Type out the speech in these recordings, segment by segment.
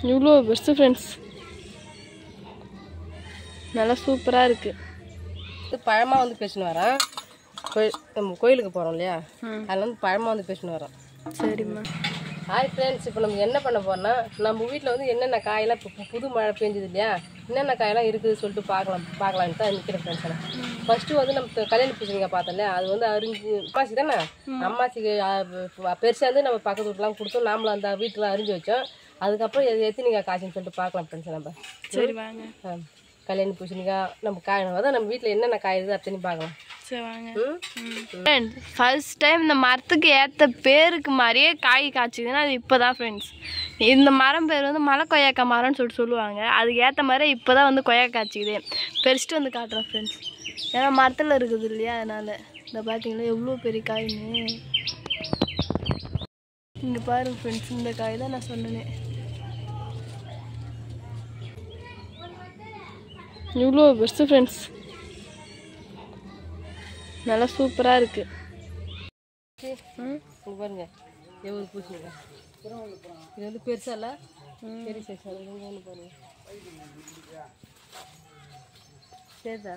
இவ்வளோ best friends, நல்லா சூப்பராக இருக்குது. இது பழமாக வந்து பேசின்னு வரோம். நம்ம கோயிலுக்கு போகிறோம் இல்லையா, அதில் வந்து பழமாக வந்து பேசின்னு வரோம். சரிம்மா. ஹாய் ஃப்ரெண்ட்ஸ், இப்போ நம்ம என்ன பண்ண போறோம்னா, நம்ம வீட்டில் வந்து என்னென்ன காயெல்லாம் இப்போ புது மழை பெஞ்சது இல்லையா, என்னென்ன காயெல்லாம் இருக்குதுன்னு சொல்லிட்டு பார்க்கலான்ட்டு தான் நிற்கிற ஃப்ரெண்ட்ஸ் எல்லாம். ஃபர்ஸ்ட்டு வந்து நம்ம கல்யாண பூசணிக்காய் பார்த்தோம் இல்லையா, அது வந்து அரிஞ்சு அம்மாச்சி தானே, அம்மாச்சிக்கு பெருசாக வந்து நம்ம பக்கத்து வீட்டுலாம் கொடுத்தோம், நாமளும் அந்த வீட்டுலாம் அரிஞ்சு வச்சோம். அதுக்கப்புறம் எத்தனைக்காய் காய்ச்சின்னு சொல்லிட்டு பார்க்கலாம் ஃப்ரெண்ட்ஸ் நம்ம. சரி வாங்க. கல்யாண பூசணிக்காய் நம்ம காய் அதான் நம்ம வீட்டில் என்னென்ன காய் இருக்குது அத்தனை பார்க்கலாம். சரி வாங்க. ஃப்ரெண்ட்ஸ், ஃபர்ஸ்ட் டைம் இந்த மரத்துக்கு ஏற்ற பேருக்கு மாதிரியே காய் காய்ச்சிதுன்னா அது இப்போ தான் ஃப்ரெண்ட்ஸ். இந்த மரம் பேர் வந்து மலை கொய்யாக்கா மரம்னு சொல்லுவாங்க. அதுக்கு ஏற்ற மாதிரி இப்போ தான் வந்து கொய்யா காய்ச்சிக்குது. பெருசிட்டு வந்து காட்டுறேன் ஃப்ரெண்ட்ஸ். ஏன்னா மரத்தில் இருக்குது இல்லையா, அதனால் இந்த பார்த்தீங்களா எவ்வளோ பெரிய காய்னு. இங்கே பாருங்க ஃப்ரெண்ட்ஸ், இந்த காய் தான் நான் சொன்னேன். இவ்வளோ பெஸ்ட்டு ஃப்ரெண்ட்ஸ், நல்லா சூப்பராக இருக்குது. பாருங்க எவ்வளோ பூசணிக்கா, இது வந்து பெருசா இல்லை, பெரிய சைஸ். ஒன்று பாருங்க, சரிதா.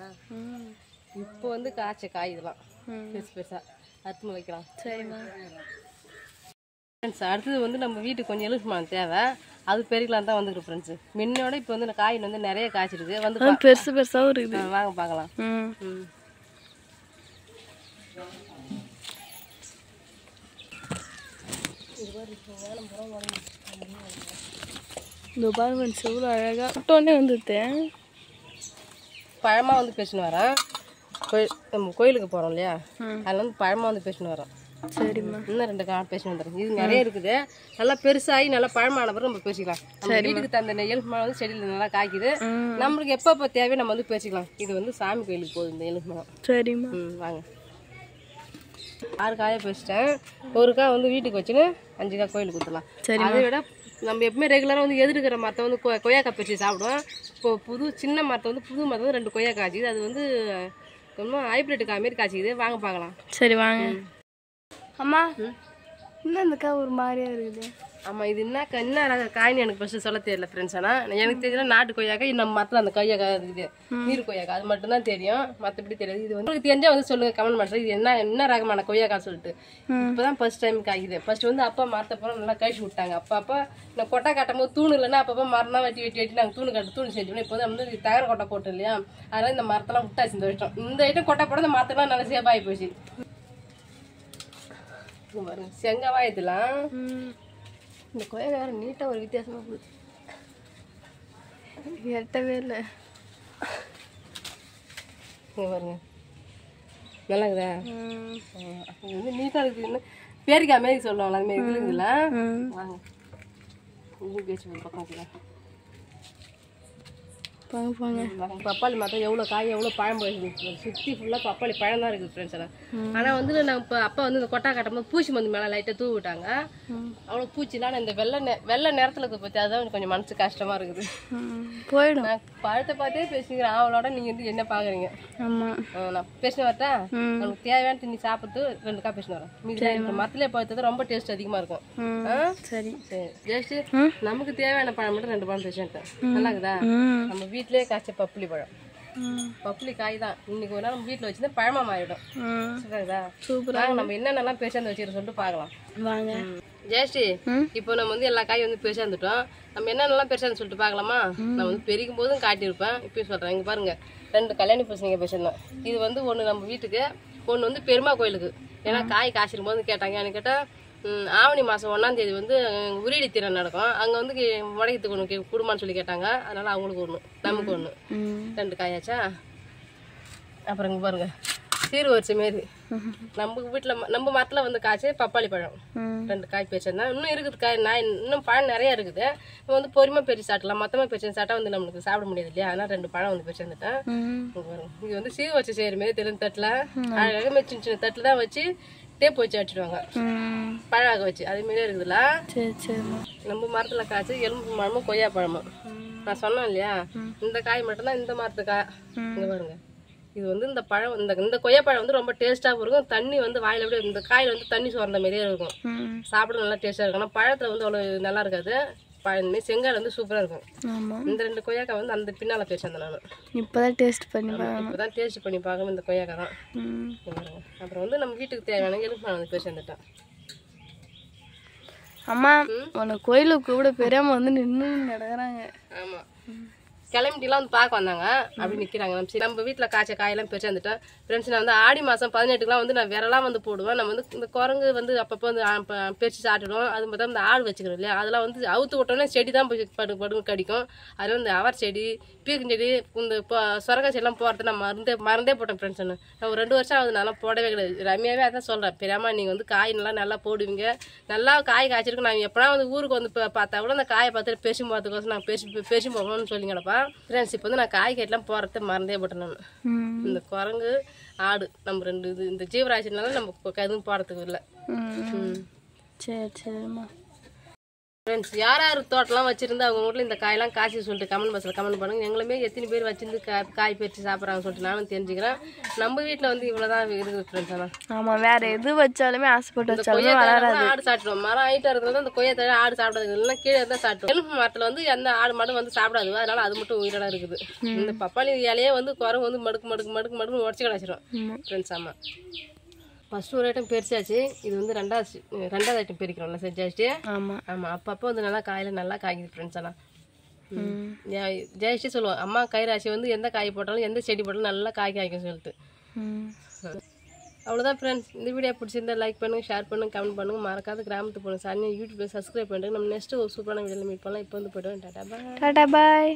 இப்போ வந்து காய்ச்ச காய் இதெல்லாம் பெருசு பெருசாக அறுத்துன்னு வைக்கலாம். சரிம்மா. ஃப்ரெண்ட்ஸ், அடுத்தது வந்து நம்ம வீட்டுக்கு கொஞ்சம் எலுமிச்சம்பழம் தேவை, அது பெருக்கலாம் தான் வந்துருக்கு ஃப்ரெண்ட்ஸ். முன்னோட இப்போ வந்து காய் வந்து நிறைய காய்ச்சிருக்கு வந்து பெருசு பெருசாகவும் இருக்குது. வாங்க பார்க்கலாம். இந்த பாருங்க எவ்வளோ அழகாக விட்டோடனே வந்துட்டேன். பழமாக வந்து பேசின்னு வரேன். நம்ம கோயிலுக்கு போகிறோம் இல்லையா, அதில் வந்து பழமாக வந்து பேசின்னு வரோம். சரிம்மா. இன்னும் 2 காய் பேசின்னு வந்துடுறேன். இது நிறைய இருக்குது, நல்லா பெருசாகி நல்லா பழமான பிறகு நம்ம பேசிக்கலாம். நம்ம வீட்டுக்கு தந்த எலுமிச்சம்பழம் வந்து செடியில் நல்லா காய்க்குது. நம்மளுக்கு எப்போ தேவையோ நம்ம வந்து பேசிக்கலாம். இது வந்து சாமி கோயிலுக்கு போகுது இந்த எலுமிச்சம்பழம். சரிம்மா. வாங்க. 6 காயை பேசிட்டேன். 1 காய் வந்து வீட்டுக்கு வச்சுன்னு 5 காய் கோயிலுக்கு ஊற்றலாம். அதை விட நம்ம எப்பவுமே ரெகுலராக வந்து எதிர்க்கிற மரத்தை வந்து கொய்யாக்காய் பறிச்சு சாப்பிடுவோம். இப்போ சின்ன மரத்தை வந்து புது மரத்தை வந்து 2 கொய்யா காய்ச்சிது. அது வந்து கொஞ்சம் ஹைப்ரிட் காய் மாரி காய்ச்சிக்குது. வாங்க பார்க்கலாம். சரி வாங்க. அம்மா, இன்னும் இந்த காய் ஒரு மாதிரியா இருக்குது. ஆமாம், இது என்ன ரக காய்னு எனக்கு ஃபஸ்ட்டு சொல்ல தெரியல ஃப்ரெண்ட்ஸ். ஆனால் எனக்கு தெரியல நாட்டு கொய்யாக்காய், நம்ம மரத்தில் அந்த கொய்யாக்காய் இருக்குது, நீர் கொய்யாக்காய், அது மட்டும்தான் தெரியும், மற்றபடி தெரியாது. இது வந்து உங்களுக்கு தெரிஞ்சால் வந்து சொல்லுங்கள், கமெண்ட் பண்ணுறேன். இது என்ன ரகமான கொய்யாக்காய் சொல்லிட்டு. இப்போ தான் ஃபர்ஸ்ட் டைம் காய்க்குது. ஃபர்ஸ்ட் வந்து அப்பா மரத்தை போல நல்லா கழிச்சு விட்டாங்க. அப்போ நான் கொட்டை கட்டும் போது தூணு இல்லைன்னா அப்பப்போ மரம் தான் வெட்டி நாங்கள் தூணு செஞ்சோம். இப்போ வந்து தகர கொட்டை போட்டோம் இல்லையா, அதனால் இந்த மரத்தெல்லாம் விட்டாச்சு. இந்த ஐட்டம் கொட்டை போட இந்த மரத்தெல்லாம் நல்லா சேஃபாகி போச்சு. பாருங்க செங்காய் இதெல்லாம். இந்த கொய்யா வேறு நீட்டாக ஒரு வித்தியாசமாக போகுது, எட்டவே இல்லை. பாருங்க நல்லா இருக்குதா. இது வந்து நீட்டாக இருக்குது. இன்னும் பேரிக்காய் மாரி சொல்லுவாங்களா, அது மாரி இருக்குதுல்ல. வாங்க இது பேசி ஒரு பக்கம் வைக்கலாம். பப்பாளி மரம் எவ்வளோ காய் எவ்வளோ பழம் போயிருக்கு. சுற்றி ஃபுல்லாக பப்பாளி பழம் தான் இருக்குது ஃப்ரெண்ட்ஸ் எல்லாம். ஆனால் வந்து நான் இப்போ அப்பா வந்து இந்த கொட்டா கட்டும்போது பூச்சி மருந்து மேலே லைட்டாக தூவி விட்டாங்க. அவ்வளோ பூச்சிலாம் இந்த வெள்ளை நேரத்தில் இருக்குது பற்றி, அதுதான் கொஞ்சம் மனசு கஷ்டமாக இருக்குது. போயிடும். நான் பழத்தை பார்த்தே பேசிக்கிறேன். அவளோட நீங்கள் வந்து என்ன பார்க்குறீங்க? ஆமாம், நான் பேசினு வரட்டா. நமக்கு தேவையான தண்ணி சாப்பிட்டு 2 காய் பேசினு வரேன். மீதி மரத்திலே பார்த்தது ரொம்ப டேஸ்ட் அதிகமாக இருக்கும். சரி சரி ஜெஸ்ட் நமக்கு தேவையான பழம் மட்டும் 2 பழம் பேசிட்டேன். நல்லா இருக்குதா? நம்ம வீட்டிலே காய்ச்ச பப்புளி பழம், பப்புளி காய் தான். இன்னைக்கு ஒரு நாள் நம்ம வீட்டில் வச்சுதான் பழமா மாறிடும். சூப்பராக நம்ம என்னென்னலாம் பேசாந்து வச்சுக்கிற சொல்லிட்டு பார்க்கலாம். வாங்க. ஜெயஸ்ரீ, இப்போ நம்ம வந்து எல்லா காயும் வந்து பேசாந்துட்டோம். நம்ம என்னென்னலாம் பேசான்னு சொல்லிட்டு பார்க்கலாமா? நான் வந்து பெருக்கும் போதும் காட்டியிருப்பேன், இப்பயும் சொல்கிறேன். இங்கே பாருங்க 2 கல்யாணி பூசணிக்காய் பேசியிருந்தேன். இது வந்து ஒன்று நம்ம வீட்டுக்கு, ஒன்று வந்து பெருமா கோயிலுக்கு. ஏன்னா காய் காய்ச்சிரும் போது கேட்டாங்க. எனக்கு கேட்டால் ஆவணி மாதம் 1ஆம் தேதி வந்து உரியடி திறன் நடக்கும். அங்கே வந்து முடக்கத்துக்கு ஒன்று குடும்பம்னு சொல்லி கேட்டாங்க. அதனால் அவங்களுக்கு 1, நமக்கு 1, 2 காயாச்சா. அப்புறம் இங்கே பாருங்க சீர்வரிசை மாரி நம்ம வீட்டில் நம்ம மரத்தில் வந்து காய்ச்சி பப்பாளி பழம் 2 காய் பேசிருந்தேன். இன்னும் இருக்குது காய், இன்னும் பழம் நிறையா இருக்குது. இப்போ வந்து பொறுமையாக பெரிய சாப்பிடலாம். மொத்தமாக பேச்சு சாப்பிட்டா வந்து நம்மளுக்கு சாப்பிட முடியாது இல்லையா, அதனால் 2 பழம் வந்து பேசிருந்துட்டேன். இது வந்து சீர் வச்சு செய்கிற மாரி தெரிஞ்ச தட்டில் அழகாக சின்ன சின்ன தட்டில் தான் வச்சு டேப் வச்சு அடிச்சிடுவாங்க, பழக வச்சு. அதே மாரியே இருக்குதுல்ல. நம்ம மரத்தில் காய்ச்சி எலும்பு பழமும் கொய்யா பழமும் நான் சொன்னேன் இல்லையா, இந்த காய் மட்டும்தான் இந்த மரத்து காய். இங்கே பாருங்க, இது வந்து இந்த பழம் இந்த கொய்யா பழம் வந்து ரொம்ப டேஸ்ட்டாகவும் இருக்கும். தண்ணி வந்து வாயில் அப்படியே இந்த காயில் வந்து தண்ணி சோர்ந்த மாதிரியே இருக்கும். சாப்பிட நல்லா டேஸ்ட்டாக இருக்கும். ஆனால் பழத்தில் வந்து அவ்வளோ நல்லா இருக்காது. இனிமேல் செங்காய் வந்து சூப்பராக இருக்கும். ஆமாம். இந்த 2 கொய்யாக்காய் வந்து அந்த பின்னால் பேசுகிறேன் நான். இப்போ தான் டேஸ்ட் பண்ணி இப்போ தான் டேஸ்ட் பண்ணி பார்க்கணும் இந்த கொய்யாக்காய் தான். அப்புறம் வந்து நம்ம வீட்டுக்கு தேவையான எலுமிச்சை வந்து பேசி வந்துட்டேன். அம்மா உனக்கு கோயிலுக்கு கூட பெரியாம வந்து நின்று நடக்கிறாங்க. ஆமாம், கிளம்பிட்டுலாம் வந்து பார்க்க வந்தாங்க. அப்படி நிற்கிறாங்க. நம்ம வீட்டில் காய்ச்ச காயெல்லாம் பெருசாக வந்துட்டேன் ஃப்ரெண்ட்ஸ். நான் வந்து ஆடி மாதம் 18க்குலாம் வந்து நான் விரலாம் வந்து போடுவேன். நம்ம வந்து இந்த குரங்கு வந்து அப்பப்போ வந்து பெருசு சாப்பிடுவோம். அது மட்டும் இந்த ஆடு வச்சுக்கிறோம் இல்லையா, அதெல்லாம் வந்து அவுத்து விட்டோன்னே செடி தான் போய் படுங்க கடிக்கும். அதில் வந்து அவர் செடி, பீக்கஞ்செடி, இந்த சொரக்காய் செடிலாம் போகிறது நான் மறந்தே போட்டேன் ஃப்ரெண்ட்ஸ். நான் ஒரு 2 வருஷம் ஆகுது நல்லா போடவே கிடையாது. ரம்யாவே அதான் சொல்கிறேன், பெரியாமா நீங்கள் வந்து காய் நல்லா போடுவீங்க, நல்லா காய் காய்ச்சிருக்கு. நான் எப்போனா வந்து ஊருக்கு வந்து பார்த்தா கூட அந்த காயை பார்த்துட்டு பேசி போகிறதுக்கோசம் நான் பேசி போகணும்னு சொல்லி கிடப்பேன் ஃப்ரெண்ட்ஸ். இப்போ வந்து நான் காய் கட்டெலாம் போகிறத மறந்தே போட்டேன் நான். இந்த குரங்கு, ஆடு, நம்ம 2 இது இந்த ஜீவராசினால நம்ம எதுவும் போகிறதுக்கு இல்லை. சரி சரிம்மா ஃப்ரெண்ட்ஸ். யார் யார் தோட்டம்லாம் வச்சுருந்து அவங்க வீட்டில் இந்த காயெல்லாம் காய்ச்சி சொல்லிட்டு கமெண்ட் பாக்ஸில் கமெண்ட் பண்ணுங்கள். எங்களுமே எத்தனை பேர் வச்சிருந்து காய் பறித்து சாப்பிட்றாங்கன்னு சொல்லிட்டு நானும் தெரிஞ்சுக்கிறேன். நம்ம வீட்டில் வந்து இவ்வளோ தான் இருக்குது ஃப்ரெண்ட்ஸ். ஆனால் ஆமாம், வேறு எது வச்சாலுமே ஆசைப்பட்டு வச்சாலுமே வளராது. ஆடு சாப்பிடுவோம். மரம் ஹைட்டாக இருக்கிறது அந்த கொய்யா தழை ஆடு சாப்பிடாது, இல்லைன்னா கீழே தான் சாப்பிடுவோம். எலும்பு மரத்தில் வந்து எந்த ஆடு மாடும் வந்து சாப்பிடாது, அதனால அது மட்டும் உயிரோட இருக்குது. இந்த பப்பாளி இலையே வந்து குரங்கு வந்து மடுக்கு உடச்சி கிடச்சிடும் ஃப்ரெண்ட்ஸ். ஆமாம், ஃபஸ்ட்டு ஒரு ஐட்டம் பெருசாச்சு, இது வந்து ரெண்டாவது ஐட்டம் பெருக்கிறோம்ல செஞ்சாச்சு. ஆமாம் ஆமாம், அப்பப்போ வந்து நல்லா காயில் நல்லா காய்க்குது ஃப்ரெண்ட்ஸ். ஆனால் ஜெயிச்சு சொல்லுவோம், அம்மா கைராசி வந்து எந்த காய் போட்டாலும் எந்த செடி போட்டாலும் நல்லா காய்க்கும் சொல்லிட்டு. அவ்வளோதான் ஃப்ரெண்ட்ஸ். இந்த வீடியோ பிடிச்சிருந்தா லைக் பண்ணுங்கள், ஷேர் பண்ணுங்கள், கமெண்ட் பண்ணுங்கள். மறக்காத கிராமத்துக்கு போகணும் சார் யூடியூப்ல சப்ஸ்கிரைப் பண்ணுங்கள். நம்ம நெக்ஸ்ட்டு ஒரு சூப்பரான வீடியோவில் மீட் பண்ணலாம். இப்போ வந்து போய்ட்டு டாடா பாய்.